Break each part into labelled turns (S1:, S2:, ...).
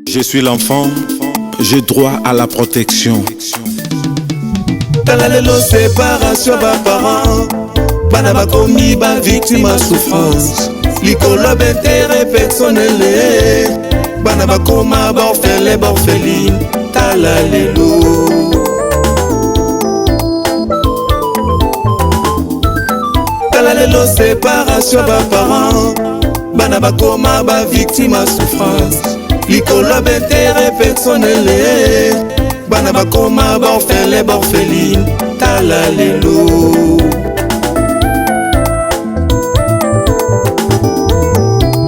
S1: Je suis l'enfant, j'ai droit à la protection.
S2: Talalelo séparation ba parents, bana ba komi ba victime à souffrance. Likolo d'intérêt personnel, bana ba koma ba orphelin ba orpheline. Talalelo. Talalelo séparation ba parents, bana ba koma ba victime à souffrance. Likolo d'intérêt personnel, bana bakoma ba orphelin ba orpheline. Talalelo.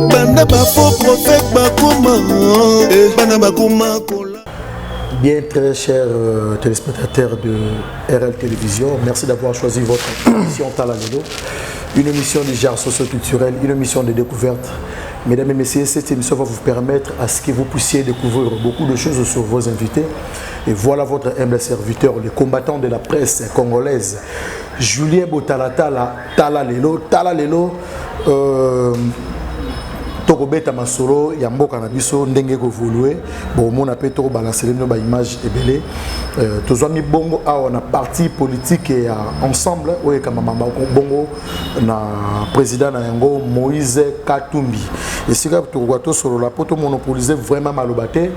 S2: Bana ba faux prophète bakoma, bana bakoma kola.
S3: Bien, très chers téléspectateurs de RL Télévision, merci d'avoir choisi votre émission Talalelo, une émission de genre socio-culturel, une émission de découverte. Mesdames et messieurs, cette émission va vous permettre à ce que vous puissiez découvrir beaucoup de choses sur vos invités. Et voilà votre humble serviteur, le combattant de la presse congolaise, Julien Botalatala, Talalelo. Talalelo, Tokobeta Masolo, Yamboka Nabiso, Ndenge Govolue, bon, mon appel Toko balancer nos images et belé. Tous amis bongo, on a parti politique et ensemble, oui, comme Mama Bongo, na président Nayango Moïse Katumbi. Et si tu regardes sur la poto monopolisé vraiment malobaté,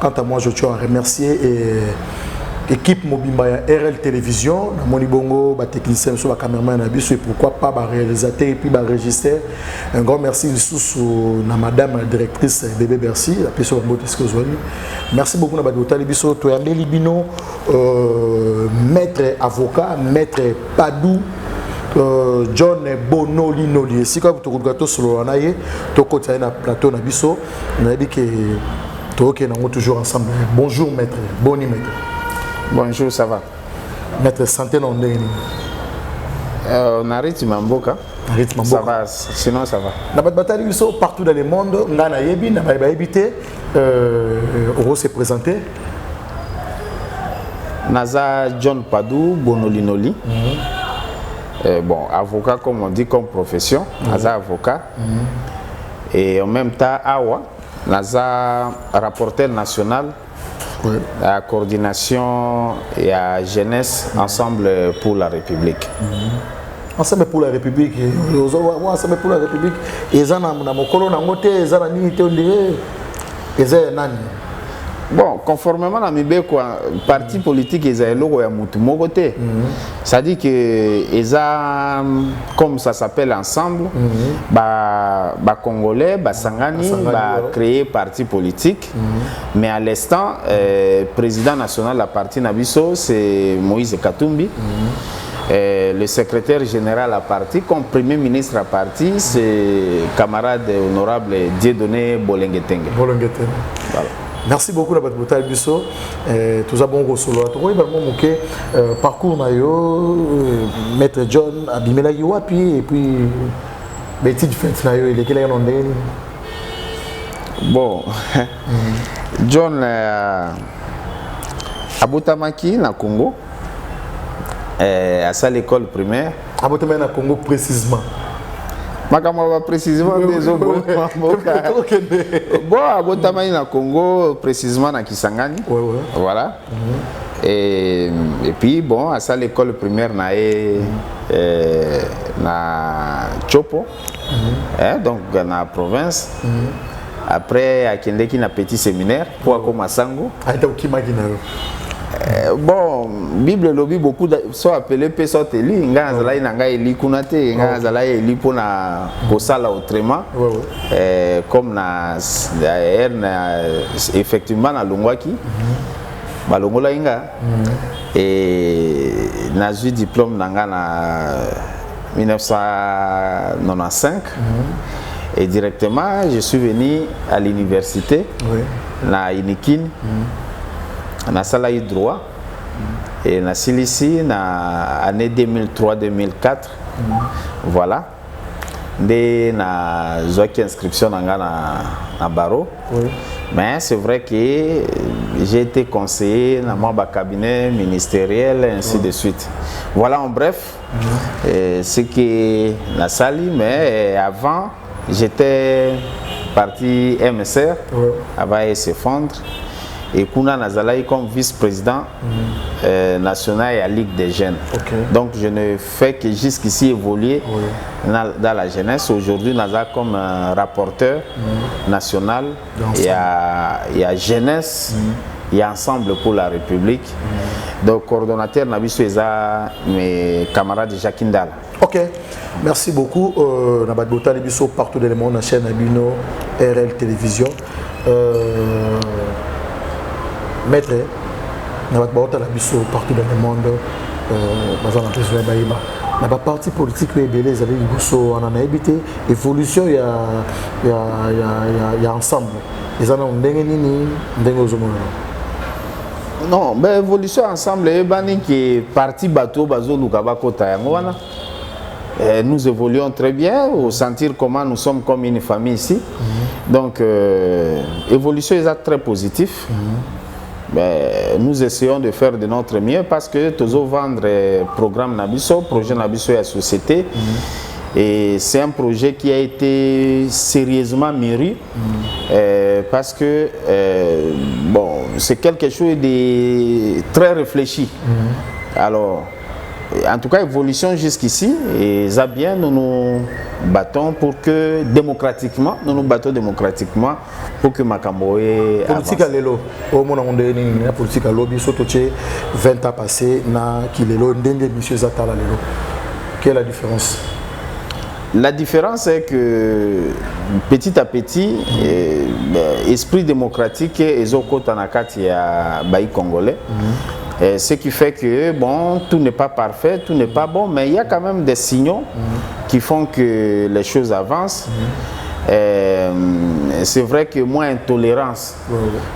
S3: quant à moi je tiens à remercier et équipe Mobimba RL Télévision, Moni Bongo, technicien, la caméraman, et pourquoi pas réalisateur et puis régisseur. Un grand merci sur madame la directrice Bébé Bercy, la personne merci beaucoup à Biso, Toyandé Libino, maître avocat, maître Padou. John Bono Linoli. Si quand vous regardez sur le plateau, on a dit que nous sommes toujours ensemble. Bonjour maître, boni maître.
S4: Bonjour, ça va.
S3: Maître, santé non ndeni.
S4: On a rythme Mamboka. Ça va, sinon ça va.
S3: Dans votre bataille partout dans le monde, on a yebi, on a habité, on se présenter.
S4: Naza John Padou Bonolinoli. Bon, avocat comme on dit comme profession, Naza avocat. Et en même temps, Awa, Naza rapporteur national. Oui. La coordination et la jeunesse ensemble pour la République.
S3: Ensemble pour la République. Ensemble pour la République. Et ça na mokolo na ngote, ça na nini te ondire. Et ça nani.
S4: Bon, conformément à le parti politique ils ont logo ya mutu mogote. C'est-à-dire que ils comme ça s'appelle ensemble, ba congolais, ba sangani, ba créer parti politique. Mais à l'instant, président national de la partie Nabiso, c'est Moïse Katumbi. Le secrétaire général à la partie, comme premier ministre à la partie, c'est camarade honorable Dieudonné Bolengetenge.
S3: Voilà. Merci beaucoup la Bataille Bisso. Tous abons solo. Oui, mon parcours nayo, maître John Abimela Yoapi et puis Betty Fête nayo il est quel est le nom.
S4: Bon, John Abotamaki na Congo, à sa l'école primaire.
S3: Abotamaki na Congo précisément.
S4: Makama précisément des autres. Bon, Abotamaki na Congo précisément na Kisangani. Voilà. Et puis bon, à ça l'école primaire na Chopo, donc dans la province. Après à Kendeki na petit séminaire pour comme Sango. Bon, Bible lobby beaucoup sont appelés pesoteli ngazala inanga eli kunate ngazala eli pona kosala autrement comme na effectivement na longwaki balongola inga et na eu diplôme nanga na 1995 et directement je suis venu à l'université na Inikin. Na sala y droit et na ici na année 2003-2004 voilà de na zoaki inscription na barreau mais c'est vrai que j'ai été conseiller dans mon cabinet ministériel ainsi de suite voilà en bref c'est que la salle mais avant j'étais parti MSR, va s'effondrer. Et Kuna Nazalaï comme vice-président national et à Ligue des jeunes. Donc je ne fais que jusqu'ici évoluer dans la jeunesse. Aujourd'hui, Naza comme rapporteur national et à jeunesse et ensemble pour la République. Donc coordonnateur Nabiso Eza, mes camarades Jacques Ndala.
S3: Ok, merci beaucoup. Nabadbota Nabiso partout dans le monde, la chaîne Abino, RL Télévision. Maître, Nabadbota Nabiso partout dans le monde, dans la présidence Baïba. Dans la partie politique, les amis Bousso en a habité. Évolution, il y a ensemble. Les gens ont des
S4: non, mais évolution ensemble, qui est parti bateau, bazo, nous évoluons très bien, au sentir comment nous sommes comme une famille ici. Donc, évolution est très positif. Mais nous essayons de faire de notre mieux parce que toujours vendre programme Nabiso, projet Nabiso et la société. Et c'est un projet qui a été sérieusement mûri parce que bon, c'est quelque chose de très réfléchi. Alors, en tout cas, évolution jusqu'ici, et ça bien, nous nous battons pour que démocratiquement, pour que Makamboé
S3: politique à l'élo, au moment où on est la politique à lobby, surtout 20 ans passés, na qui l'élo, ndenge monsieur Zatala l'élo. Quelle est la différence?
S4: La différence est que petit à petit, esprit démocratique et Zoko Tanakati à Baï Congolais. Ce qui fait que bon, tout n'est pas parfait, tout n'est pas bon, mais il y a quand même des signaux qui font que les choses avancent. C'est vrai que moins intolérance,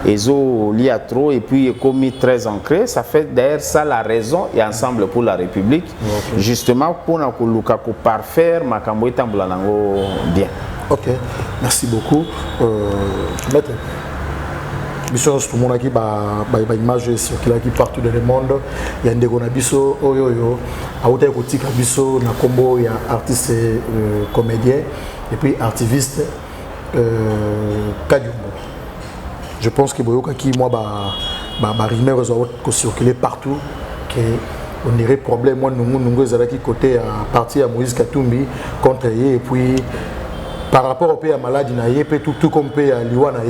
S4: ils lié à trop et puis commis très ancré, ça fait d'ailleurs ça la raison et ensemble pour la République, justement pour nous parfaire Makambo Tambulanango bien.
S3: Ok, merci beaucoup. Maître. Tout le monde qui a image circulée qui partout dans le monde. Il y a des gens qui ont des combo, il y a artistes comédiens et puis activistes Kadiumbo. Je pense que moi rumeur qui circulé partout que on dirait problème moi nous qui côté à partir à Moïse Katumbi contre et puis par rapport au pays à maladie naie tout comme pays à Liwana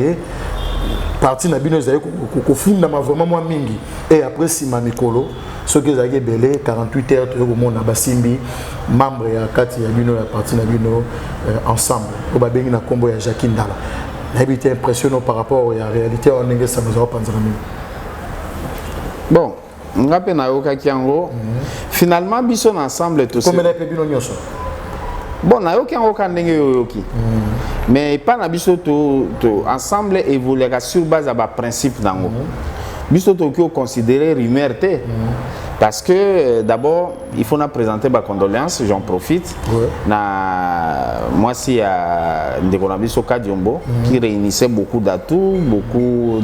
S3: parti na bino zaye ko funda ma vraiment moi mingi et après si ma mikolo ce que zaye belé 48 heures to ko mona basimbi membre ya kati ya bino ya parti na bino ensemble ko ba bengi na kombo ya Jacques Ndala na été impressionnant par rapport à la réalité on ngé ça nous a pas nzami.
S4: Bon ngape na yoka kiango finalement biso ensemble tout ça
S3: comme na pe bino nyoso.
S4: Bon, na yoki angoka ndenge yoki. Mais pas na biso to ensemble évoluer sur base à principe nango. Biso to ko considérer rumeur. Parce que d'abord, il faut nous présenter ma condoléance, j'en profite. Moi, c'est Ndekonabiso Kadiumbo qui réunissait beaucoup d'atouts, beaucoup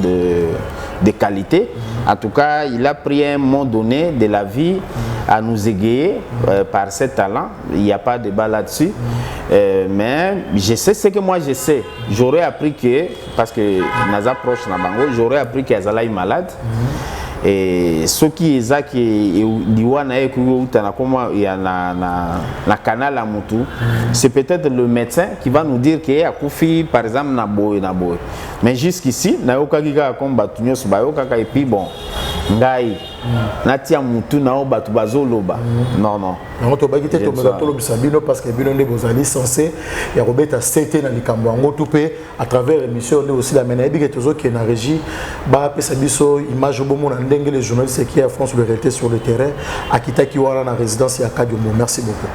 S4: de qualités. En tout cas, il a pris un moment donné de la vie à nous égayer par ses talents. Il n'y a pas de débat là-dessus. Mais je sais ce que moi je sais. J'aurais appris que, parce que Naza proche Nabango, j'aurais appris qu'Azala est malade. Et ce qui est ça qui est na canal à Moutou, c'est peut-être le médecin qui va nous dire qu'il y a Koufi par exemple na boy. Mais jusqu'ici, na yoka giga combat nyos ba yoka et puis bon, ngai na tia Moutou na obatu bazoloba. Non.
S3: On to ba kité to mezatolo bisabino parce que bino ndebozali censé ya robeta cité na likambo ngo toupé à travers émission de aussi la menabi que tozo qui na régie ba pesa biso image bomo na ndenge les journalistes qui à France de réalité sur le terrain à Kitaki wala na résidence ya Kadiumbo. Merci beaucoup.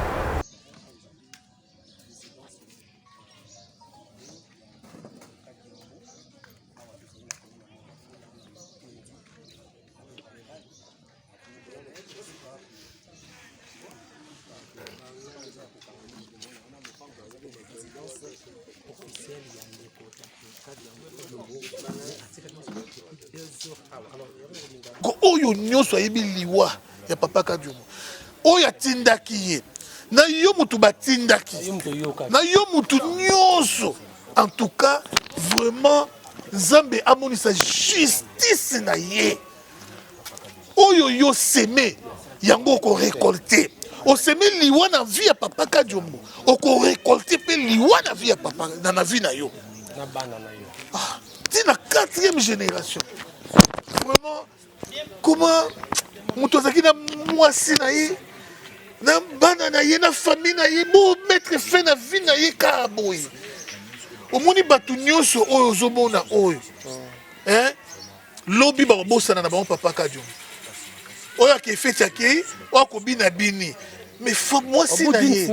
S5: Oyo nyoso yebi liwa ya papa Kadiumbo oyo atindaki ye na yo mutu batindaki na yo mutu nyoso en tout cas vraiment Nzambe amoni sa justice na ye oyo yo semé yango ko récolter o semé liwa na vie ya papa Kadiombo oko récolter pe liwa na vie ya papa na vie na yo na bana na yo c'est la 4e génération vraiment comment mutozaki na mwasi na ye na bana na ye na famille na ye bo mettre fin na vie na ye ka boy omoni batu nyonso oyo ozomona oyo lobi babosana na bango papa Kadiombo oyo akefeti akei wakobina bini mais mwasi na ye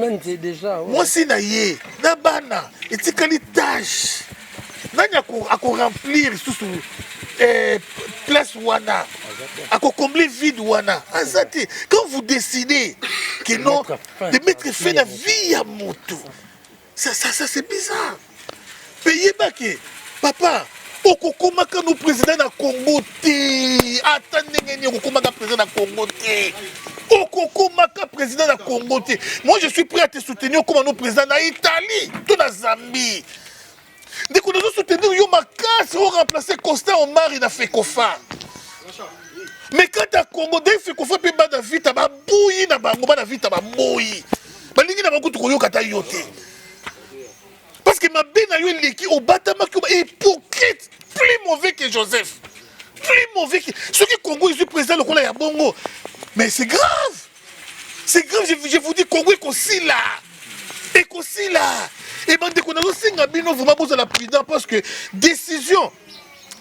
S5: mwasi na ye na bana etikali tâche nani ako-remplir susu place wana ako-combler vide wana azate quand vous décidez que non de mettre fin à la vie à moto ça c'est bizarre payer baké papa okokomaka no président na Congo te ata ndenge okokomaka président na Congo te okokomaka président na Congo te moi je suis prêt à te soutenir comme no président na Italie to na Zambie dès qu'on a soutenir yo makasi on remplacer Constant Omar il a fait kofa mais quand à Congo dès fait kofa pe ba David ba bouyi na bango ba David ba moyi ba lingi na bango to koyoka ta yote parce que ma bena yo leki au batama qui est hypocrite plus mauvais que Joseph plus mauvais que ceux qui Congo ils sont président le Kola ya bongo mais c'est grave je vous dis Congo est aussi là et ben dès qu'on a aussi ngabino vraiment besoin la président parce que décision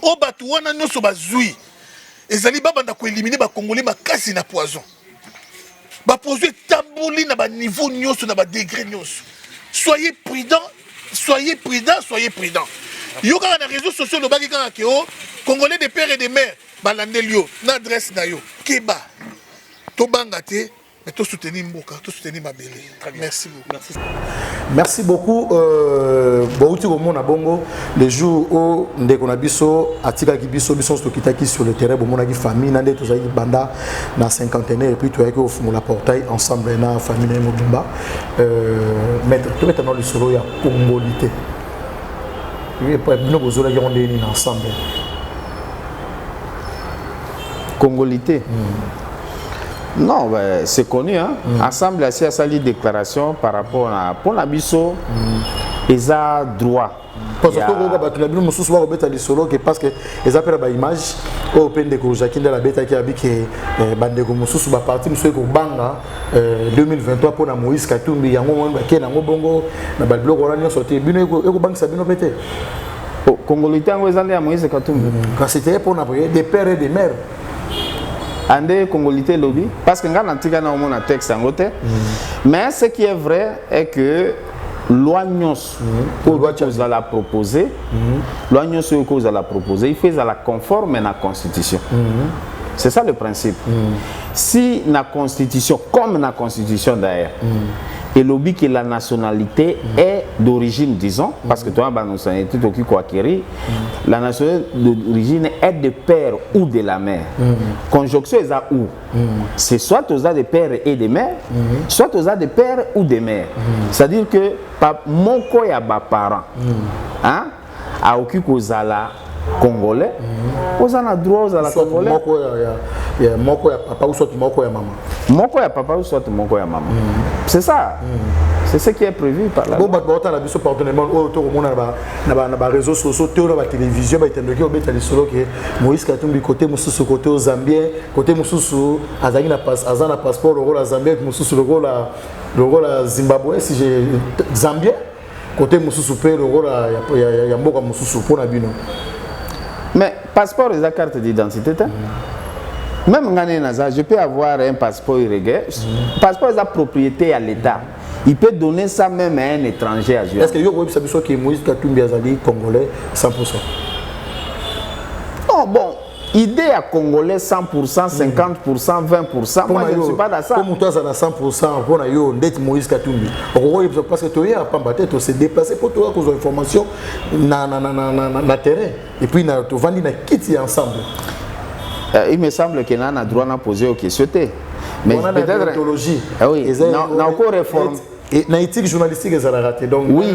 S5: au batu wana nyoso bazui ezali babanda ko éliminer ba congolais makasi na poison ba poison taboli na ba niveau nyoso na ba degré nyoso soyez prudents. Yo quand na réseaux sociaux le bagi quand ke o congolais de père et de mère balandelio na adresse na yo keba to bangate mais to soutenir mboka to soutenir mabele merci beaucoup
S3: merci beaucoup bauti komona bongo les jours où ndeko na biso atika ki biso stokitaki sur le terrain bomona ki famille na ndeto zaki banda na 50aine et puis tu as que la portail ensemble na famille na Mobimba maître to maintenant le solo ya congolité oui pour nous bozola ki on est ensemble
S4: congolité non, ben, c'est connu. Hein? Ensemble, il y a une déclaration par rapport à pour la biso, ils ont droit.
S3: Parce que parce que ils appellent la image au pen de Jacques de la bête qui a dit que Bandeko Moussous va partir monsieur Banga 2023 pour la Moïse Katumbi yango qui na bongo na balblo ko sorti bino eko bank sabino pété.
S4: Congolais ngo ezande ya Moïse Katumbi.
S3: Quand c'était pour na des pères et des mères.
S4: Ande congolité lobby parce que nga nantika na omona texte ngote mais ce qui est vrai est que loi nyos cause à la proposer loi nyos cause à la proposer il fait à la conforme à la constitution c'est ça le principe si la constitution comme la constitution d'ailleurs et lobby que la nationalité est d'origine disons parce que toi la nationalité qui quoi acquérir la nationalité d'origine est de père ou de la mère conjonction est à où c'est soit aux a de père et de mère soit aux a de père ou de mère c'est-à-dire que mon ko ya ba parent hein a occupé aux ala congolais aux a droit aux ala congolais
S3: moko ya papa ou soit moko ya maman
S4: moko ya papa ou soit moko ya maman c'est ça c'est ce qui est prévu par la
S3: bon bah la biso partenariat autour au monde na réseaux sociaux théorie la télévision ba tendoki obeta lisolo que Moïse Katumbi côté mususu côté aux Zambiens côté mususu azaki na azana passeport le rôle à Zambie mususu le rôle à Zimbabwe si j'ai Zambien côté mususu pe le rôle ya mboka mususu pour na bino
S4: mais passeport et la carte d'identité même je peux avoir un passeport irrégulier. Passeport est la propriété à l'État. Il peut donner ça même à un étranger à jouer.
S3: Est-ce que vous savez que Moïse Katumbi Azali congolais 100%?
S4: Oh bon, idée à congolais 100%, 50%, 20%. Moi je ne suis pas dans ça.
S3: Comme toi à 100%, on a eu Moïse Katumbi. Parce que tu as pas se déplacer pour toi cause d'information na terrain et puis tu vas na quitter ensemble.
S4: Il me semble qu'il y a un droit à poser aux questions. Mais
S3: peut-être
S4: oui, on a encore réforme.
S3: Et na éthique journalistique ils ont raté donc
S4: oui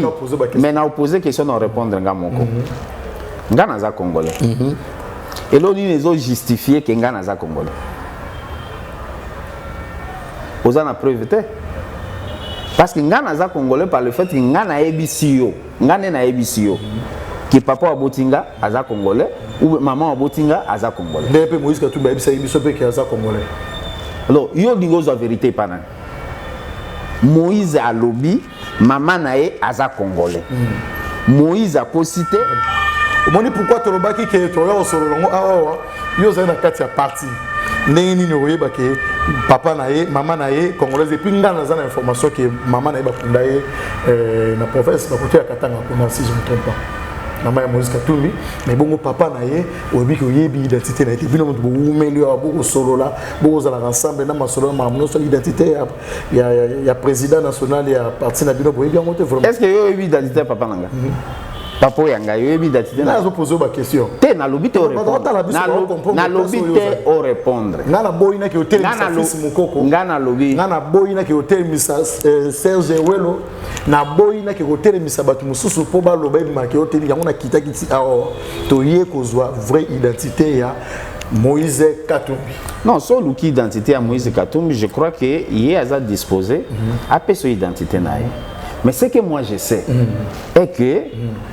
S4: mais na poser question na répondre nga moko nga naza congolais et là ils ont justifié que nga naza congolais aux ana preuve parce que nga naza congolais par le fait que nga na ebisio nga ne na ebisio que papa abotinga aza congolais ou maman abotinga aza congolais
S3: depuis Moïse Katumbi ebisa ebiso pe que aza congolais
S4: alors yo dingo za vérité pana Moïse a lobby, maman nae aza congolais. Moïse a cité.
S3: Moni pourquoi tu as dit que tu as solo ah yo za na kati ya parti. Neni ni oyeba ke papa nae, maman nae congolaise et puis ngana za na information que maman nae ba kundaye na province ba côté ya Katanga kuna si je me trompe pas. Maman ya Moïse Katumbi mais bongo papa nae oyebi que oyebi identité na été bino mutu bo umeli ya boko solo là boko za la ensemble na masolo ma mono so identité ya président national ya parti na bino boyebi ngote vraiment.
S4: Est-ce que yo oyebi identité papa nanga? Papa yanga yo oyebi identité na
S3: zo poser ba question.
S4: Te na lobi te répondre. Na lobi te o répondre.
S3: Ngana boy na ke hotel misa fils mukoko.
S4: Ngana lobi.
S3: Ngana boy na ke hotel misa Serge Welo. Na boy na ke hotel misa batu mususu po ba loba ma ke hotel yango na kita kiti ao to ye kozwa vraie identité ya Moïse Katumbi.
S4: Non, sur l'outil identité à Moïse Katumbi, je crois que il est à disposer à son identité naïe. Mais ce que moi je sais est que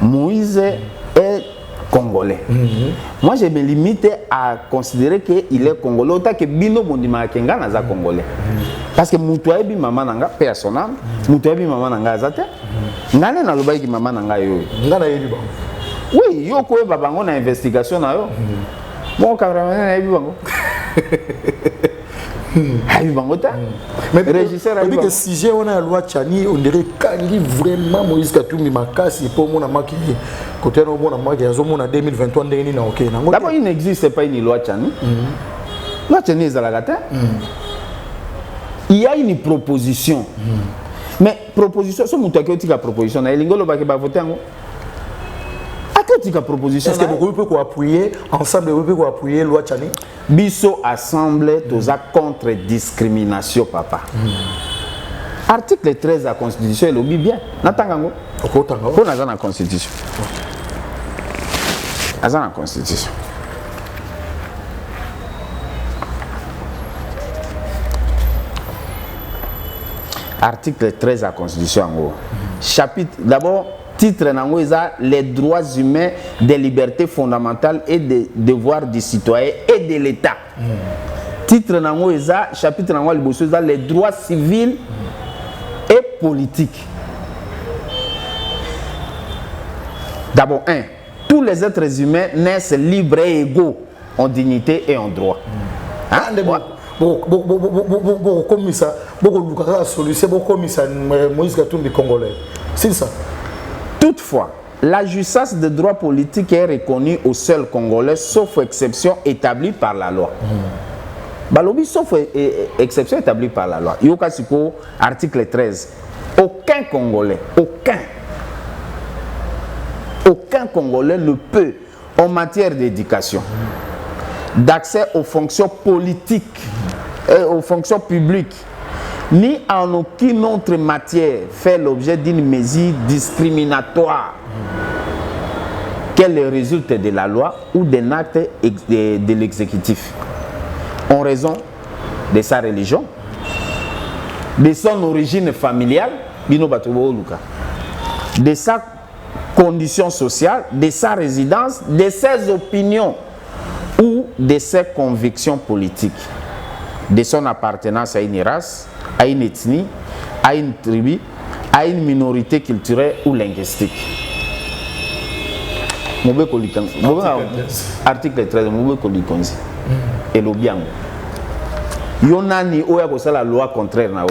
S4: Moïse est congolais. Moi je me limite à considérer qu'il est congolais autant que Bino Bondima Kenga naza congolais. Parce que Moutouabi maman nanga personnel, Moutouabi maman nanga azate. Ngane na loba ki maman nanga yo.
S3: Ngana yebi ba.
S4: Oui, yo ko babango na investigation na yo. Bon cameraman na yebi bango.
S3: Mais régisseur a dit que si j'ai on a la loi Tchani, on dirait qu'il vraiment Moïse Katumbi Makasi pour mon amaki côté no mon amaki azo mon 2023 ndeni na OK na.
S4: D'abord il n'existe pas une loi Tchani. Loi Tchani est à la gata. Il y a une proposition. Mais proposition ce mutu qui a proposition na elingolo ba ke ba voter ngo. Proposition.
S3: Est-ce que vous pouvez appuyer ensemble, vous pouvez appuyer loi Tchani?
S4: Bisso assemblée toza contre discrimination papa. Article 13 de la Constitution il obéit bien. Natangango.
S3: Okotango.
S4: Pour naza na Constitution. Naza na Constitution. Article 13 de la Constitution en gros. Chapitre d'abord titre nango eza les droits humains, des libertés fondamentales et des devoirs du citoyen et de l'État. Titre nango eza chapitre nango liboso eza les droits civils et politiques. D'abord tous les êtres humains naissent libres et égaux en dignité et en droit.
S3: Comme ça, solution comme ça Moïse Katumbi congolais. C'est ça.
S4: Toutefois, la justice des droits politiques est reconnue aux seuls Congolais, sauf exception établie par la loi. Balobi, sauf exception établie par la loi. Yoka Siko, article 13. Aucun Congolais, aucun Congolais ne peut, en matière d'éducation, d'accès aux fonctions politiques et aux fonctions publiques, ni en aucune autre matière fait l'objet d'une mesure discriminatoire qu'elle résulte de la loi ou d'un acte de l'exécutif, en raison de sa religion, de son origine familiale, de sa condition sociale, de sa résidence, de ses opinions ou de ses convictions politiques, de son appartenance à une race, à une ethnie, à une tribu, à une minorité culturelle ou linguistique. Article 13, et le bien. Yonani oya ko la loi contraire na.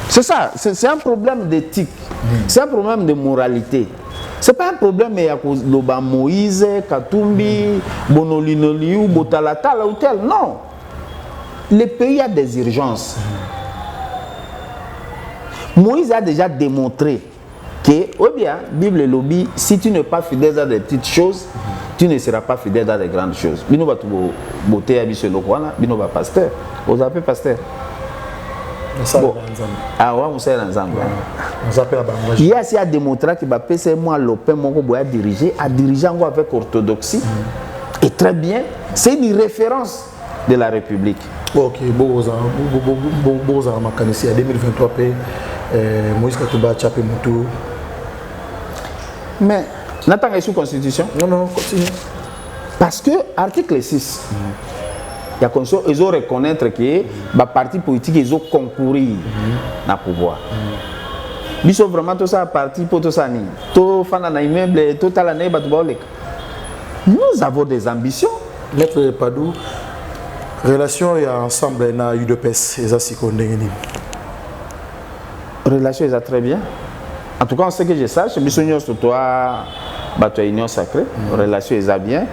S4: C'est ça, c'est un problème d'éthique, c'est un problème de moralité. C'est pas un problème ya ko loba Moïse, Katumbi, Bonolinoli ou Botalatala ou tel, non. Le pays a des urgences. Moïse a déjà démontré que, oh bien, Bible et lobby, si tu n'es pas fidèle à des petites choses, tu ne seras pas fidèle à des grandes choses. Bino va tout beauté à Bisselo Kwana, Bino va pasteur, aux appels pasteur. Il y a aussi à démontrer que c'est moi l'opin à diriger avec orthodoxie et très bien. C'est une référence de la République.
S3: Ok, bon, en 2023, Moïse Katouba a chapé Moutou.
S4: Mais, n'attends pas sous constitution.
S3: Non, continue.
S4: Parce que, article 6, il y a constitution, ils ont reconnaître que les partis politiques, ils ont concouru dans le pouvoir. Ils sont vraiment tous ça parti pour tout ça. Tout immeuble, tout à nous avons des ambitions.
S3: Maître Padou, relation et ensemble na UDPS et ça c'est
S4: relation est très bien. En tout cas, on sait que je sache, Bissonio sur toi, union sacrée, relation est bien,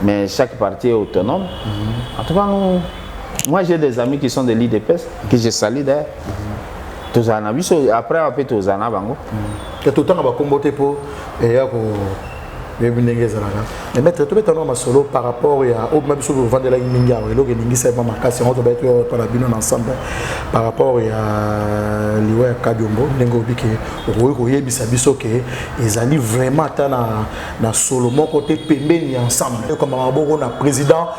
S4: mais chaque parti est autonome. En tout cas, moi j'ai des amis qui sont de l'UDPS que je salue d'ailleurs. Après, on peut tous en avoir.
S3: Que tout le temps on va combattre pour mais maître, tu peux solo par rapport à au même sur le vent de la Minga, et l'autre c'est pas marqué, c'est on va être par la bino ensemble par rapport à l'Iwa Kadiombo, Nengo Bike, Roye Bisabiso que ils allaient vraiment dans Solomon côté Pembeni ensemble. Comme on a président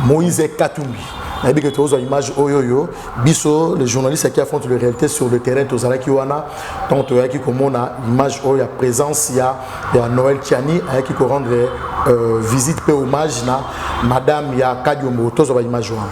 S3: Moïse Katumbi. Il y a des images oyoyo, biso les journalistes qui affrontent la réalité sur le terrain, tous les qui wana, tant qui comme on a image oyo ya présence il y a Noël Tiani qui ko rendre visite pe hommage na madame ya Kadiombo, tous les images wana.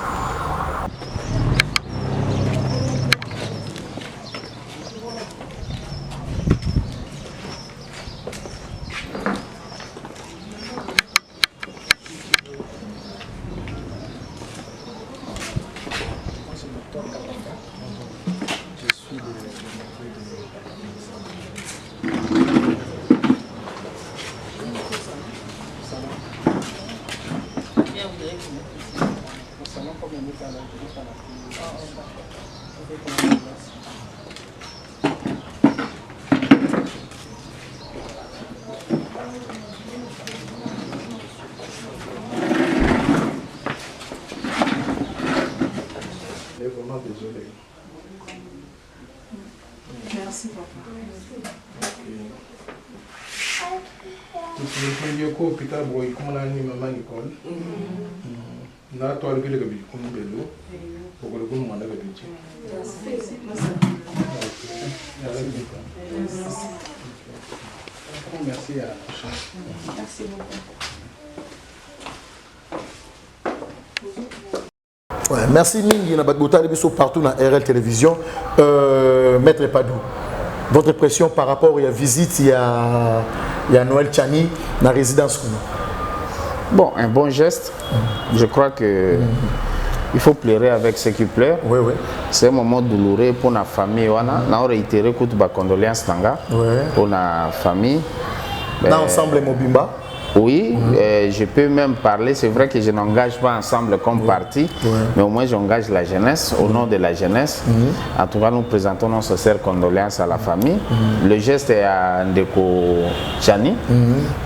S5: Désolé.
S6: Merci papa.
S5: Tukifungia kwa hospitali boy kama nani mama Nicole. Na to alibile kabi kunu belo. Pokole kunu manda kabi chi. Merci à
S6: Merci beaucoup.
S3: Ouais, merci Mingi, partout dans RL Télévision. Maître Padou, votre impression par rapport à la visite, il y a Noël Tiani dans la résidence.
S4: Bon, un bon geste. Je crois que il faut pleurer avec ce qui pleure.
S3: Oui, oui.
S4: C'est un moment douloureux pour la famille. On a réitéré toutes les condoléances pour la famille.
S3: Dans ensemble Mobimba.
S4: Oui, je peux même parler, c'est vrai que je n'engage pas ensemble comme parti, mais au moins j'engage la jeunesse, au nom de la jeunesse. En tout cas, nous présentons nos sincères condoléances à la famille. Le geste est à Ndeko Tiani,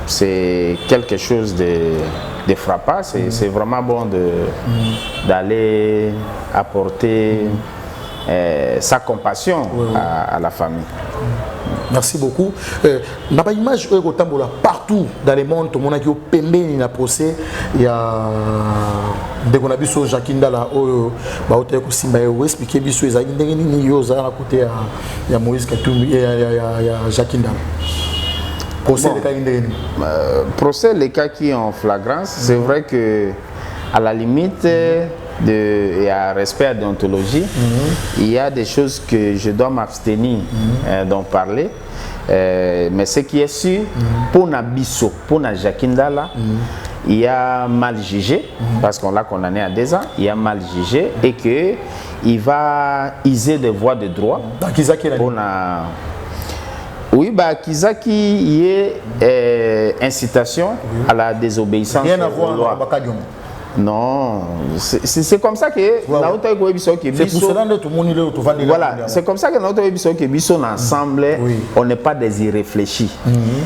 S4: c'est quelque chose de frappant, c'est vraiment bon d'aller apporter sa compassion à la famille.
S3: Merci beaucoup. N'a pas image partout dans le monde, tout le monde a pembé dans le procès. Il y a des gens qui ont Jacinda là, qui expliqué que les gens qui ont côté de Moïse Katumbi et Jacinda.
S4: Procès, les cas qui ont flagrance, c'est vrai que à la limite et à respect à déontologie, il y a des choses que je dois m'abstenir d'en parler. Mais ce qui est sûr, pour Nabiso, pour Jacinda là, il y a mal jugé, parce qu'on l'a condamné à 2 ans, il y a mal jugé et qu'il va user des voies de droit. Oui, Kizaki y est incitation à la désobéissance
S3: rien à voir
S4: aux lois. Non, c'est comme ça que
S3: c'est pour cela que tout le monde est
S4: voilà, c'est comme ça que notre ensemble, on n'est pas des irréfléchis.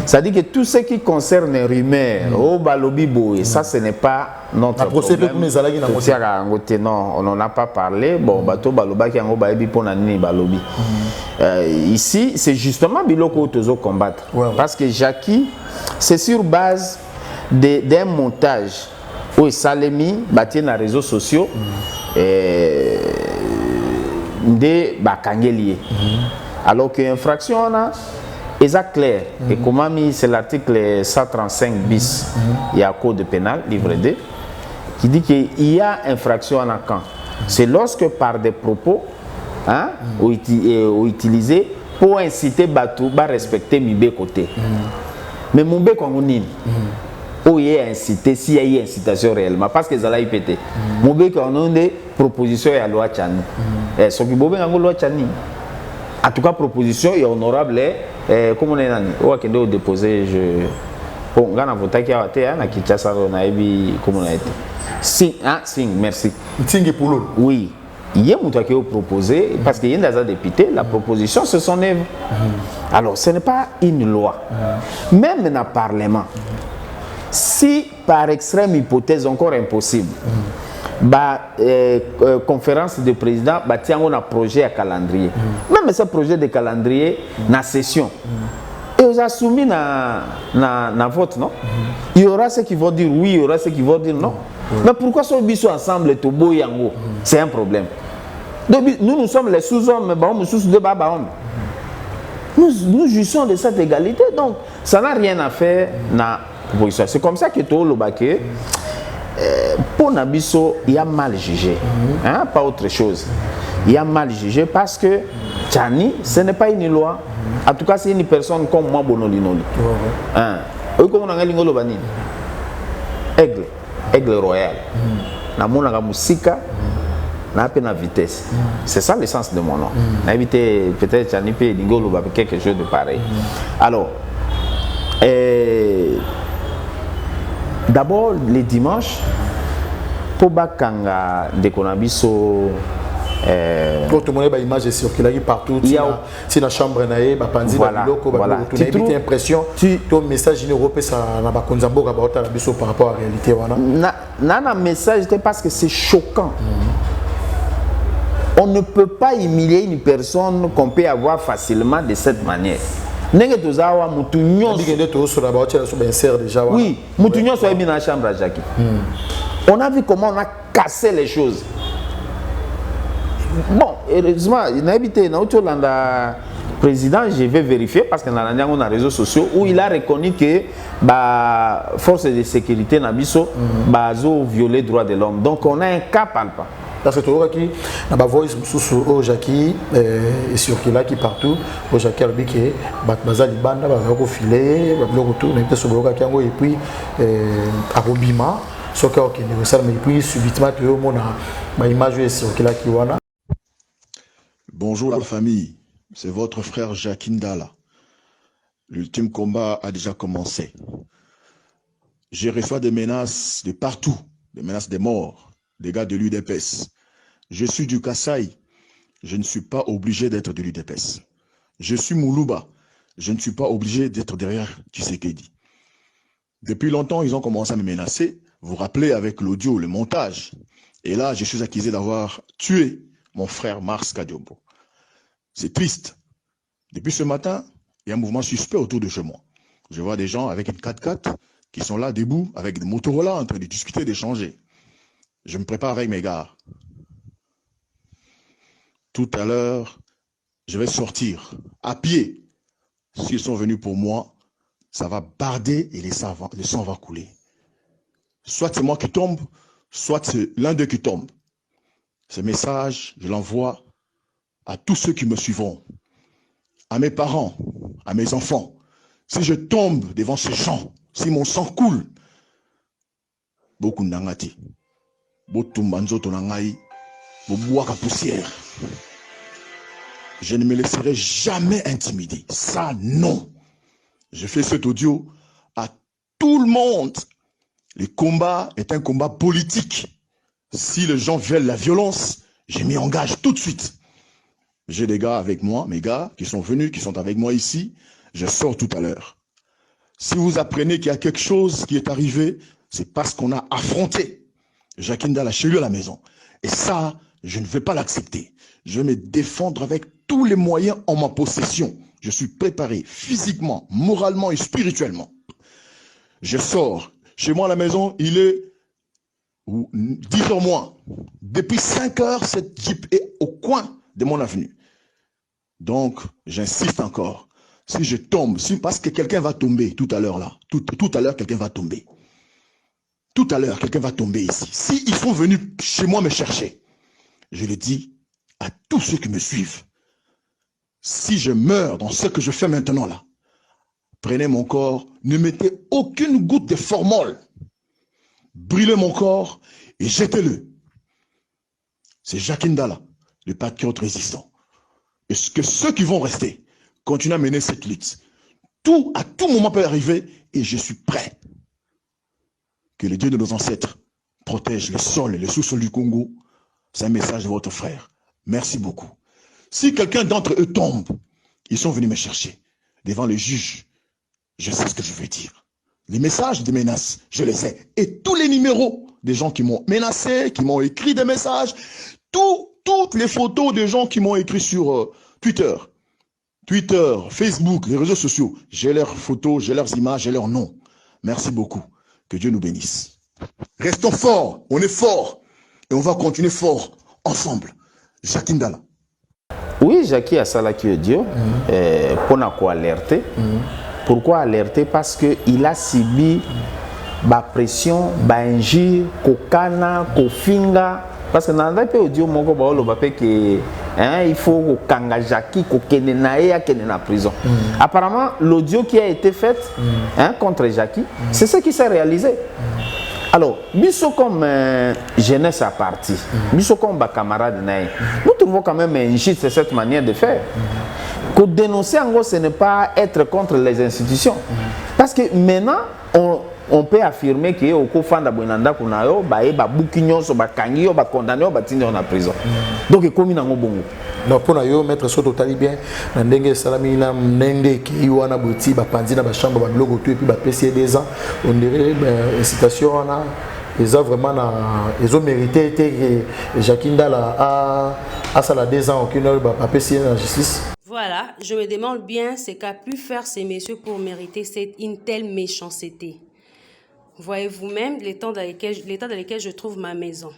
S4: C'est-à-dire que tout ce qui concerne les rumeurs, au balobibo, et ça, ce n'est pas notre problème. Non, on n'en a pas parlé. Bon, bateau baloba qui en baebi pour nani balobi. Ici, c'est justement biloko tozo combattre, parce que Jackie, c'est sur base d'un montage. Oui, Salemi, bâti dans les réseaux sociaux, de Bakangelier. Alors que l'infraction, est clair. Et comment c'est l'article 135 bis, il y a un code pénal, livre 2, qui dit qu'il y a infraction en camp. C'est lorsque par des propos ou utilisés pour inciter Batou à respecter Mibé côté. Mais Mibé, comme on dit, où il y a incité, s'il y a eu incitation réellement, parce que ça l'a pété. Mon bec, on a des propositions à la loi Tchani. Ce qui est la loi Tchani. En tout cas, proposition est honorable. Comme on est là, on a déposé. Bon, on a voté qui a été à Kinshasa, on a vu comment on a été. Sing, merci.
S3: Sing pour l'eau.
S4: Oui. Il y a un qui a proposé, parce qu'il y a des députés, la proposition, c'est son œuvre. Alors, ce n'est pas une loi. Même dans le Parlement. Si par extrême hypothèse encore impossible, conférence de président, on a un projet à calendrier. Même ce projet de calendrier, na session, et on a soumis na vote, non? Il y aura ceux qui vont dire oui, il y aura ceux qui vont dire non. Mais pourquoi ce biso ensemble est au beau yango? C'est un problème. Donc, nous sommes les sous-hommes, nous sommes des babahommes. Nous jouissons de cette égalité, donc ça n'a rien à faire na. C'est comme ça que tout le baquet, pour Nabiso, il y a mal jugé. Pas autre chose. Il y a mal jugé parce que Tchani, ce n'est pas une loi. En tout cas, c'est une personne comme moi, Bonolinoli. Comme on a dit, aigle royal. Na monaka musika, na peine à vitesse. C'est ça l'essence de mon nom. Na évité peut-être Tchani peut dire quelque chose de pareil. Alors, d'abord, les dimanches, pour Bakanga de Konabiso.
S3: Pour tout le monde, l'image est circulée partout. Si la chambre est voilà. Tu as l'impression que ton message européen par rapport à la réalité.
S4: Non, message, parce que c'est choquant. On ne peut pas humilier une personne qu'on peut avoir facilement de cette manière. Oui, Moutounion soit bien dans la chambre à Jackie. On a vu comment on a cassé les choses. Bon, heureusement, il a habité dans le président, je vais vérifier parce qu'on a les réseaux sociaux où il a reconnu que la force de sécurité n'a pas violé les droits de l'homme. Donc on a un cas palpable.
S3: Parce que tu vois qui na ba voice au Jackie et sur qui là qui partout au Jackie albiqué bazali banda bazako filer bazako tout mais sur bloc qui et puis arobima sur que OK ça mais puis subitement tu au mon ba image sur qui là qui wana.
S7: Bonjour la famille, c'est votre frère Jackie Ndala. L'ultime combat a déjà commencé. J'ai reçu des menaces de partout, des menaces de mort. Des gars de l'UDPS. Je suis du Kasaï. Je ne suis pas obligé d'être de l'UDPS. Je suis Moulouba. Je ne suis pas obligé d'être derrière Tshisekedi. Depuis longtemps, ils ont commencé à me menacer. Vous vous rappelez avec l'audio, le montage. Et là, je suis accusé d'avoir tué mon frère Mars Kadiombo. C'est triste. Depuis ce matin, il y a un mouvement suspect autour de chez moi. Je vois des gens avec une 4x4 qui sont là debout avec des Motorola en train de discuter, d'échanger. Je me prépare avec mes gars. Tout à l'heure, je vais sortir à pied. S'ils sont venus pour moi, ça va barder et le sang va couler. Soit c'est moi qui tombe, soit c'est l'un d'eux qui tombe. Ce message, je l'envoie à tous ceux qui me suivront, à mes parents, à mes enfants. Si je tombe devant ces gens, si mon sang coule, beaucoup n'angati. Je ne me laisserai jamais intimider. Ça, non. Je fais cet audio à tout le monde, Le combat est un combat politique. Si les gens veulent la violence, je m'y engage tout de suite. J'ai des gars avec moi, mes gars, qui sont venus, qui sont avec moi ici. Je sors tout à l'heure. Si vous apprenez qu'il y a quelque chose qui est arrivé, c'est parce qu'on a affronté Jacques Ndala chez lui à la maison. Et ça, je ne vais pas l'accepter. Je vais me défendre avec tous les moyens en ma possession. Je suis préparé physiquement, moralement et spirituellement. Je sors. Chez moi à la maison, il est 10h moins. Depuis 5h, cette Jeep est au coin de mon avenue. Donc, j'insiste encore. Si je tombe, parce que quelqu'un va tomber tout à l'heure là, tout à l'heure, quelqu'un va tomber. Tout à l'heure, quelqu'un va tomber ici. Si ils sont venus chez moi me chercher, je le dis à tous ceux qui me suivent, si je meurs dans ce que je fais maintenant là, prenez mon corps, ne mettez aucune goutte de formol, brûlez mon corps et jetez-le. C'est Jacques Ndala, le patriote résistant. Et que ceux qui vont rester continuent à mener cette lutte. Tout, à tout moment peut arriver et je suis prêt. Que le Dieu de nos ancêtres protège le sol et le sous-sol du Congo. C'est un message de votre frère. Merci beaucoup. Si quelqu'un d'entre eux tombe, ils sont venus me chercher devant le juge. Je sais ce que je veux dire. Les messages de menaces, je les ai. Et tous les numéros des gens qui m'ont menacé, qui m'ont écrit des messages, toutes les photos des gens qui m'ont écrit sur Twitter, Facebook, les réseaux sociaux, j'ai leurs photos, j'ai leurs images, j'ai leurs noms. Merci beaucoup. Que Dieu nous bénisse. Restons forts, on est forts. Et on va continuer fort, ensemble. Jacques Ndala.
S4: Oui, Jackie a ça là qui est Dieu. Pour quoi alerter. Pourquoi alerter? Parce qu'il a subi la pression, l'injure, kokana, kofinga. Parce que dans le Dieu, il faut que Jackie ait en prison. Apparemment, l'audio qui a été fait contre Jackie, c'est ce qui s'est réalisé. Alors, biso comme jeunesse à partie, biso comme camarade, nous trouvons quand même injuste cette manière de faire. Que dénoncer en gros, ce n'est pas être contre les institutions. Parce que maintenant, on peut affirmer que au Kofanda Bonanda Kunayo, ba bouquignon, ba kangio, ba condamné, ba tindi en prison. Donc, il comme dans bongo.
S3: Donc, pour nous, mettre sur total bien, ndenge salamina ndenge ki wana boti ba pandina ba chambre ba logo tout et puis ba PC 2 ans, on dirait incitation na ils ont vraiment ils ont mérité que Jacques Ndala a ça la 2 ans aucune heure ba PC en justice.
S8: Voilà, je me demande bien ce qu'a pu faire ces messieurs pour mériter une telle méchanceté. Voyez vous-même l'état dans lequel je trouve ma maison.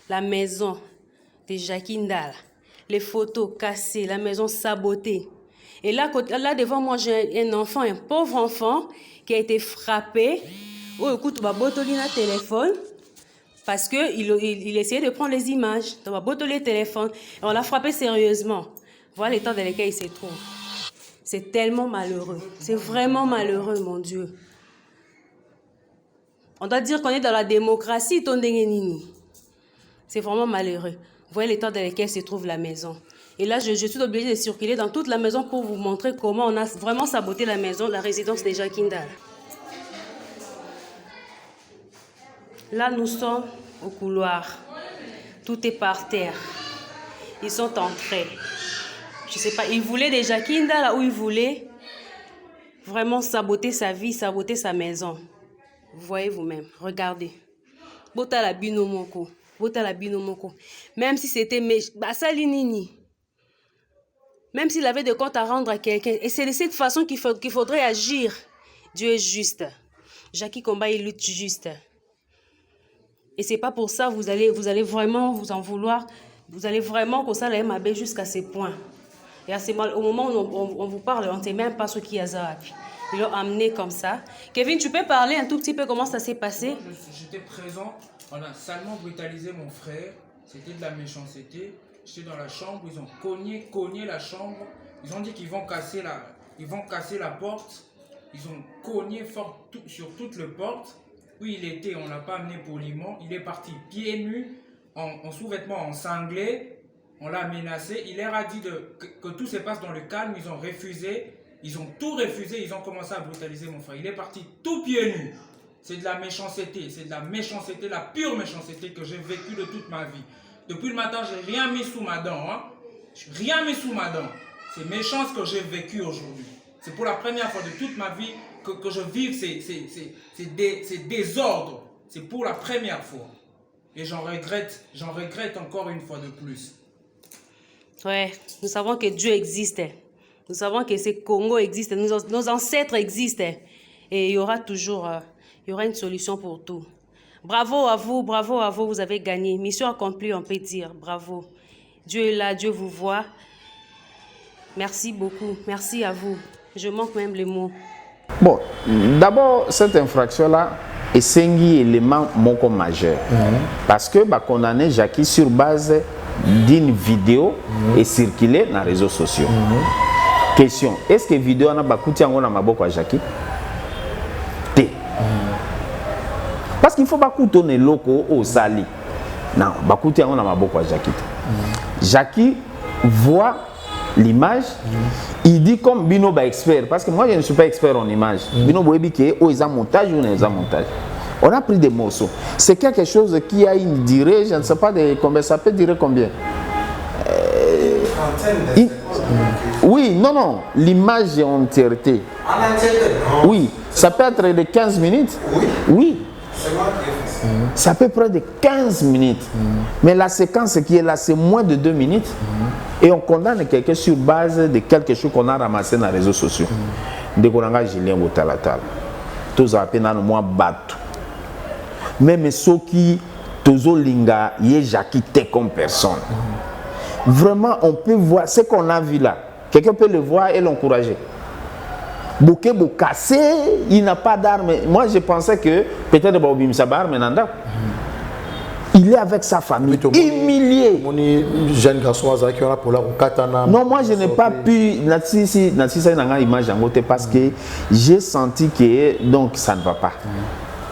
S8: La maison de Jacques Ndala. Les photos cassées, la maison sabotée. Et là devant moi, j'ai un enfant, un pauvre enfant, qui a été frappé. Oh, écoute, ma botolina téléphone. Parce qu'il essayait de prendre les images. On va botoler le téléphone. Et on l'a frappé sérieusement. Voilà l'état dans lequel il se trouve. C'est tellement malheureux. C'est vraiment malheureux, mon Dieu. On doit dire qu'on est dans la démocratie, Tondengenini. C'est vraiment malheureux. Vous voyez l'état dans lequel se trouve la maison. Et là, je suis obligée de circuler dans toute la maison pour vous montrer comment on a vraiment saboté la maison, la résidence de Jacques Ndala. Là, nous sommes au couloir. Tout est par terre. Ils sont entrés. Je ne sais pas, ils voulaient des Jacques Ndala ou ils voulaient vraiment saboter sa vie, saboter sa maison. Vous voyez vous-même, regardez. Bota la binomoko. Même si c'était Salinini. Même s'il avait des comptes à rendre à quelqu'un. Et c'est de cette façon qu'il faudrait agir. Dieu est juste. Jackie Combat, il lutte juste. Et c'est pas pour ça vous allez vraiment vous en vouloir. Vous allez vraiment qu'on ça la MAB jusqu'à ces points. Et à au moment où on vous parle, on ne sait même pas ce qu'il y a ça. Ils l'ont amené comme ça. Kevin, tu peux parler un tout petit peu comment ça s'est passé?
S9: J'étais présent. On a salement brutalisé mon frère. C'était de la méchanceté. J'étais dans la chambre. Ils ont cogné la chambre. Ils ont dit qu'ils vont casser la porte. Ils ont cogné fort sur toutes les portes. Où il était, on ne l'a pas amené poliment. Il est parti pieds nus, en sous-vêtements, en sanglé. On l'a menacé. Il leur a dit que tout se passe dans le calme. Ils ont refusé. Ils ont tout refusé. Ils ont commencé à brutaliser mon frère. Il est parti tout pieds nus. c'est de la méchanceté. C'est de la méchanceté, la pure méchanceté que j'ai vécue de toute ma vie. Depuis le matin, j'ai rien mis sous ma dent. Hein. Rien mis sous ma dent. C'est méchant ce que j'ai vécu aujourd'hui. C'est pour la première fois de toute ma vie que je vive ces désordres. C'est pour la première fois. Et j'en regrette encore une fois de plus.
S8: Ouais, nous savons que Dieu existe. Nous savons que ce Congo existe. Nos ancêtres existent. Et il y aura toujours une solution pour tout. Bravo à vous, vous avez gagné. Mission accomplie, on peut dire. Bravo. Dieu est là, Dieu vous voit. Merci beaucoup. Merci à vous. Je manque même les mots.
S4: Bon, d'abord, cette infraction-là est un élément majeur. Parce que condamner Jackie sur base d'une vidéo est circulée dans les réseaux sociaux. Question, est-ce que la vidéo a bakouti en maboko à Jackie? Parce qu'il faut pas coutonner loko au sali. Non, bakouti en maboko à Jackie. Jackie voit l'image, il dit comme Bino ba expert, parce que moi je ne suis pas expert en image. Bino boebi que oh ils ont montage ou ils ont montage. On a pris des morceaux. C'est quelque chose qui a une durée, je ne sais pas de combien ça peut durer combien. Oui, non, l'image est en entièreté. Oui, ça peut être de 15 minutes. Oui. Ça peut prendre de 15 minutes. Mais la séquence qui est là, c'est moins de 2 minutes. Et on condamne quelqu'un sur base de quelque chose qu'on a ramassé dans les réseaux sociaux. Dès qu'on a Julien Boutalatal. Tous à peine dans le mois battu. Même ceux qui, tous linga, y Jackie comme personne. Vraiment, on peut voir ce qu'on a vu là. Quelqu'un peut le voir et l'encourager. Bouquet cassé, il n'a pas d'armes. Moi, je pensais que peut-être Baobim Sabar, mais Nanda. Il est avec sa famille, humilié.
S3: Jeune garçon qui a pour la katana.
S4: Non, moi je n'ai pas pu. Natsi ça n'a image en côté parce que j'ai senti que donc ça ne va pas.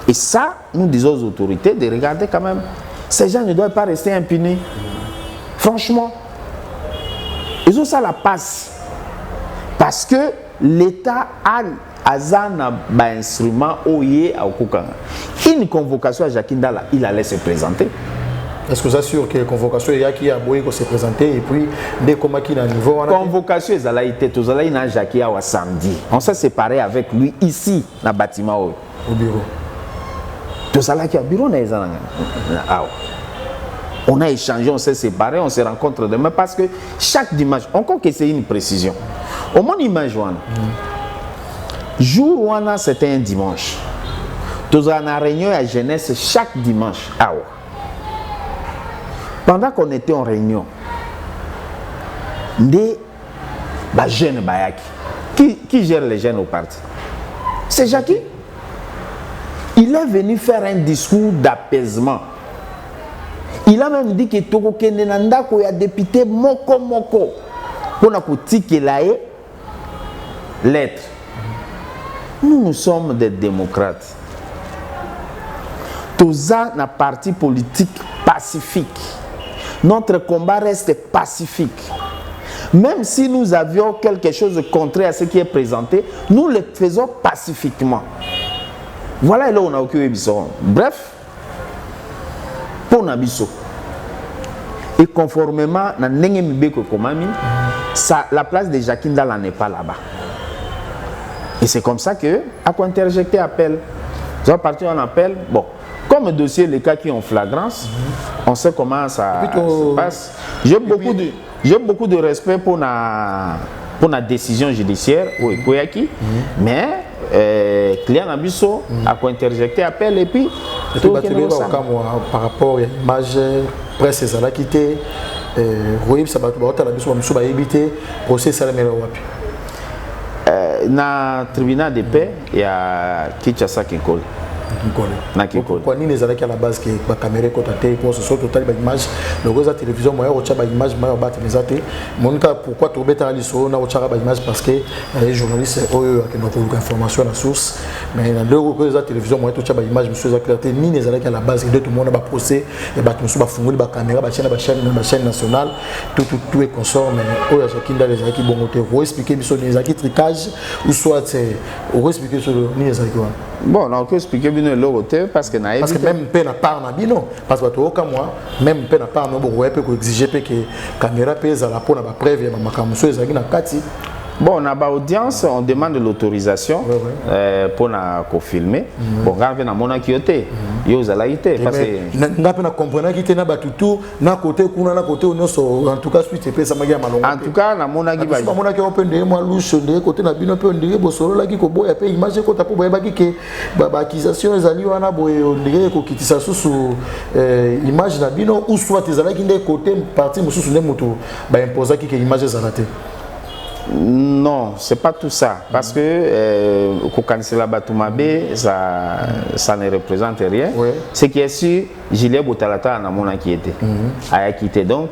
S4: Et ça, nous disons aux autorités de regarder quand même. Ces gens ne doivent pas rester impunis. Franchement, ils ont ça la passe parce que l'État a un instrument OIE à Okukanga. Une convocation à Jackie Ndala, il allait se présenter.
S3: Est-ce que vous assurez que la convocation, il y a qui a beau se présenter et puis dès qu'on a qui a niveau.
S4: Convocation, il a été tout ça, il a Jackie à samedi. On s'est séparé avec lui ici, dans le bâtiment.
S3: Au bureau.
S4: Tout ça là qui a bureau, on a échangé, on s'est séparé, on se rencontre demain parce que chaque dimanche, encore que c'est une précision. Au moins, image, jour où c'était un dimanche. Nous avons une réunion à jeunesse chaque dimanche. Pendant qu'on était en réunion, des jeunes Bayaki, qui gère les jeunes au parti? C'est Jackie. Il est venu faire un discours d'apaisement. Il a même dit que Togo Kenenanda ko ya député moko pour na kutiki lae lettre. Nous sommes des démocrates. Tout ça na parti politique pacifique. Notre combat reste pacifique. Même si nous avions quelque chose de contraire à ce qui est présenté, nous le faisons pacifiquement. Voilà là où on a occupé Bisson. Bref, pour Nabiso. Et conformément à Nengemibeko Komami, la place de Jackie Ndala n'est pas là-bas. Et c'est comme ça que, à quoi interjecter appel. Nous allons partir en appel. Bon, comme dossier, les cas qui ont flagrance, on sait comment ça se passe. J'ai beaucoup de respect pour la décision judiciaire, mais client Nabiso a quoi interjecter appel et puis
S3: par rapport à l'image presse ça l'a quitté oui ça va éviter procès ça
S4: na tribunal de paix il y a Kinshasa Kinkole.
S3: Pourquoi ni les à la base qui la caméra côté pour ce soit total image le gros télévision moi au tchaba image moi battre les athées mon cas pourquoi tout bêta liso na au tchaba image parce que les journalistes eux qui n'ont pas information à la source mais dans le gros télévision moi tout tchaba image monsieur Zaklaté ni les à la base de tout le monde va procès et bah tout va fungoli ba caméra ba chaîne nationale tout est consort mais au Jakinda les qui bon côté vous expliquer sur les acquis tricage ou soit c'est vous expliquer sur les acquis
S4: bon on peut expliquer bino eloko te parce que
S3: parce que même pe na part na bino parce que to moi même pe na part no bo ouais pe ko exiger pe que caméra pesa la pour na ba preuve ya makambo so ezaki na kati.
S4: Bon, on a une audience, on demande l'autorisation pour nous filmer. Bon, quand on a mon acquitté, il y a l'autorité. Parce que
S3: n'a pas compris qu'il était na batutu, na côté kuna na côté on en tout cas suite et ça m'a gagné malongo.
S4: En tout cas, na mon acquitté.
S3: Mon acquitté open de moi louche de côté na bino pe on dirait bo solo la ki ko boya pe image ko ta po boya ba ki ke ba accusation ezali wana boye on dirait ko kitisa susu image na bino ou soit ezala ki ndé côté parti mususu ne mutu ba imposer ki ke image ezalate.
S4: Non, c'est pas tout ça. Parce que Kokanisela Batoumabé, ça ne représente rien. Ce qui est sûr, Julien Botalata n'a mon inquiété. A quitté donc.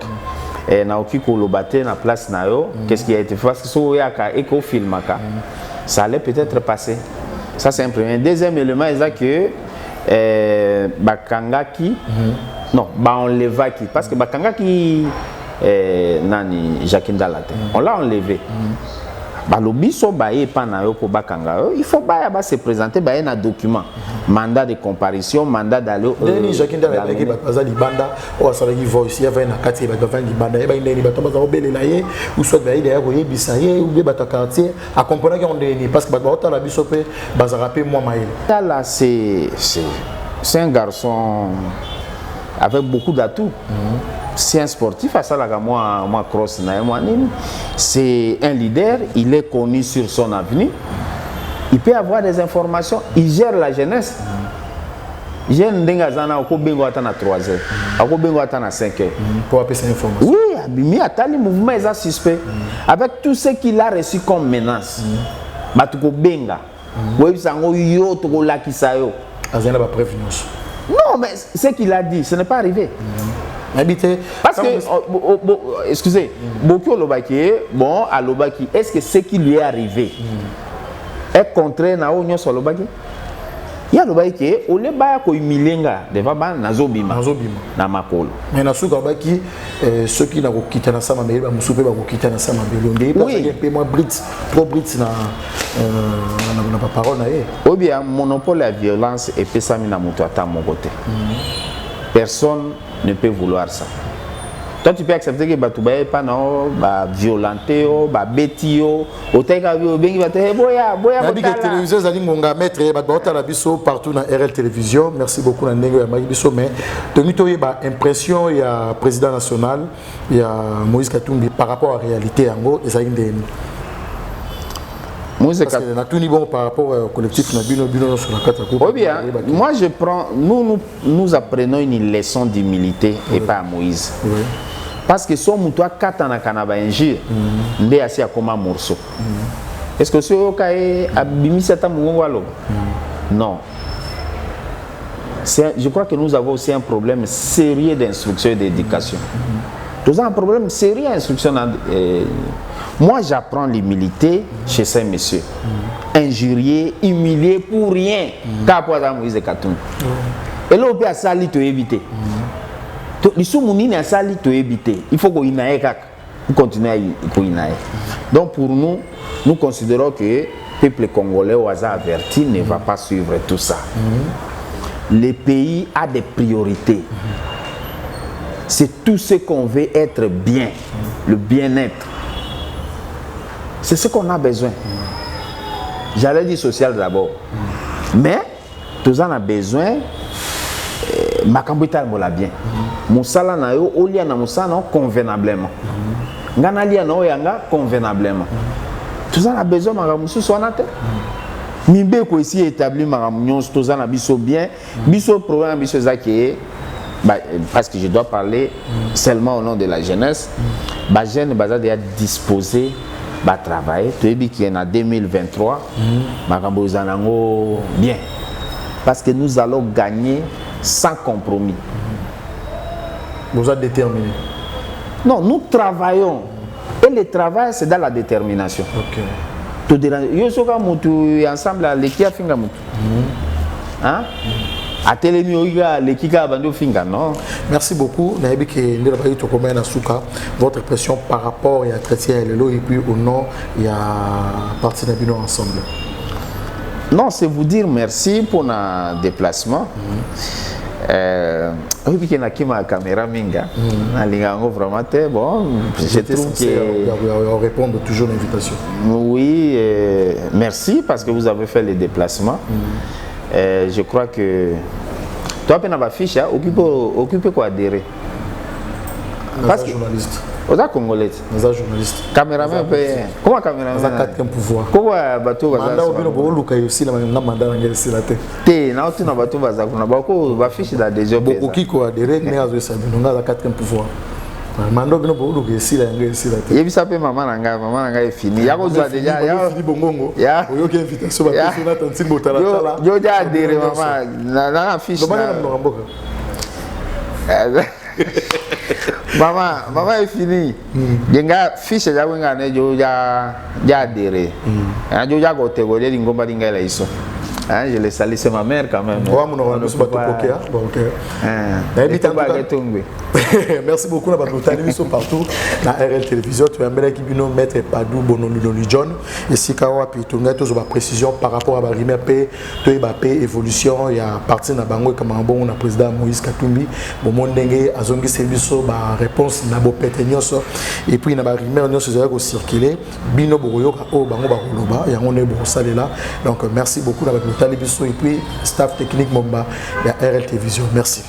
S4: Na okiko lobaté na place na yo. Qu'est-ce qui a été fait? Parce que so yaka eko filmaka. Ça allait peut-être passer. Ça c'est un premier. Deuxième élément, c'est que Bakangaki, non, Baonlevaki. Parce que Bakangaki nani Jakinda Latte. On l'a enlevé. Balobiso baye panayo ko bakanga. Il faut ba se présenter ba un document, mandat de comparution, mandat d'aller
S3: Deni Jakinda Latte ki baza libanda o asala ki voice ya va na kati ba va libanda ba ndeni ba tomba za belela ye ou soit ba ide ya ko yebisa ye ou be bata quartier a comprendre que on deni parce que ba otala biso pe baza rapper moi maïl.
S4: Là c'est un garçon avec beaucoup d'atouts. C'est un sportif, moi cross, c'est un leader, il est connu sur son avenir, il peut avoir des informations, il gère la jeunesse. Jeune Ndengazana, au Bengo attend à 3h, au Bengo attend à 5h.
S3: Pour appeler ces informations.
S4: Oui, mais le mouvement est suspect. Avec tout ce qu'il a reçu comme menace, Batuko Benga, oui, ça yo to la kisayo.
S3: Azana ba prévenance.
S4: Non, mais ce qu'il a dit, ce n'est pas arrivé. Parce que, excusez, beaucoup Lobaki, bon, à Lobaki, est-ce que ce qui lui est arrivé est contraire à Onyo sur Lobaki? Il y a Lobaki, on est bas ko milenga, devant ban nazobima, na makolo.
S3: Mais na suka Lobaki, ceux qui n'ont quitté na sama mbele, ba musupe ba ko quitté na sama mbele. On est pas moi Brits, trop Brits na parole na ye.
S4: Ou bien monopole la violence et pesami na muto ata mon côté. Personne ne peut vouloir ça. Toi, tu peux accepter que tu vas violenter, bêter,
S3: partout dans RL Télévision. Merci beaucoup mais impression il y a président national, il y a Moïse Katumbi par rapport à la réalité par rapport au collectif
S4: moi je prends, nous apprenons une leçon d'humilité et pas à Moïse. Parce que son moutoua katana kanaba injure, ndé assis à comme un morceau. Est-ce que ce okaye abimisata mungwalo? Non. Je crois que nous avons aussi un problème sérieux d'instruction et d'éducation. Nous avons un problème sérieux d'instruction. Moi, j'apprends l'humilité chez ces messieurs. Injurier, humilier pour rien. Moïse Katumbi. Et là, on peut sali te éviter. Il faut qu'on y continue à y. Donc, pour nous, nous considérons que le peuple congolais au hasard averti ne va pas suivre tout ça. Le pays a des priorités. C'est tout ce qu'on veut être bien, le bien-être. C'est ce qu'on a besoin. J'allais dire social d'abord. Mais, tout ça, on a besoin. Makambuita mola bien. Moussala na yo, olia na moussala convenablement. Ngana lia na oyanga convenablement. Tout ça, on a besoin makambusu soanate. Mimbe ko ici établi makambunyons, tout ça, on a biso bien. Biso problème, biso zaki. Parce que je dois parler seulement au nom de la jeunesse. Les jeunes sont déjà disposés à travailler. Tu as dit qu'il y en a 2023. Bien. Parce que nous allons gagner sans compromis.
S3: Vous êtes déterminés?
S4: Non, nous travaillons. Et le travail, c'est dans la détermination.
S3: Ok.
S4: Ensemble, l'équipe a fait hein?
S3: Merci beaucoup. Votre impression par rapport à Chrétien et puis au nom, il y a parti d'Abino ensemble.
S4: Non, c'est vous dire merci pour notre déplacement. Oui, puis il y a qui ma caméra minga. Vraiment, bon, je trouve que
S3: on répond toujours à l'invitation.
S4: Oui, merci parce que vous avez fait les déplacements. Je crois que toi, tu as une fiche, occupe quoi adhérer.
S3: Parce que journaliste.
S4: Vous êtes congolais.
S3: Vous êtes journaliste.
S4: Caméraman, comment caméraman?
S3: Vous avez 4 pouvoir.
S4: Comment bateau va
S3: ça? Mandat aussi, la mandat aussi la tête.
S4: Té, na tu na bateau va ça. Na bako va fiche da déjà.
S3: Beaucoup qui quoi adhérer, mais à ça, nous avons 4 pouvoir. Mando bino bo luka ici la ngé ici la tête.
S4: Yebi ça pe maman nanga est fini. Ya ko za déjà ya
S3: fini bongongo.
S4: Ya.
S3: Oyo ki invitation ba persona tanti botala tala.
S4: Yo ja adhérer maman. Na fiche. Maman est fini. Yenga fiche ya wenga ne jo ja adhérer. Jo ja ko te go le ngomba dinga la iso. Je les salue, c'est ma mère quand même.
S3: Merci beaucoup à vous partout. La RL Télévision, tu as mettre Padou Bonoluloli John. Et si Kawa puis tu as toujours précision par rapport à Barimé P, évolution, il y a parti na bango comme un bon président Moïse Katumbi, bon mondenge azongi service ba réponse na bo petenyoso et puis na Barimé on se ko circuler bino boroyo o bango ba koloba ya on est bon ça là. Donc merci beaucoup à vous et puis staff technique Momba et RL Télévision. Merci.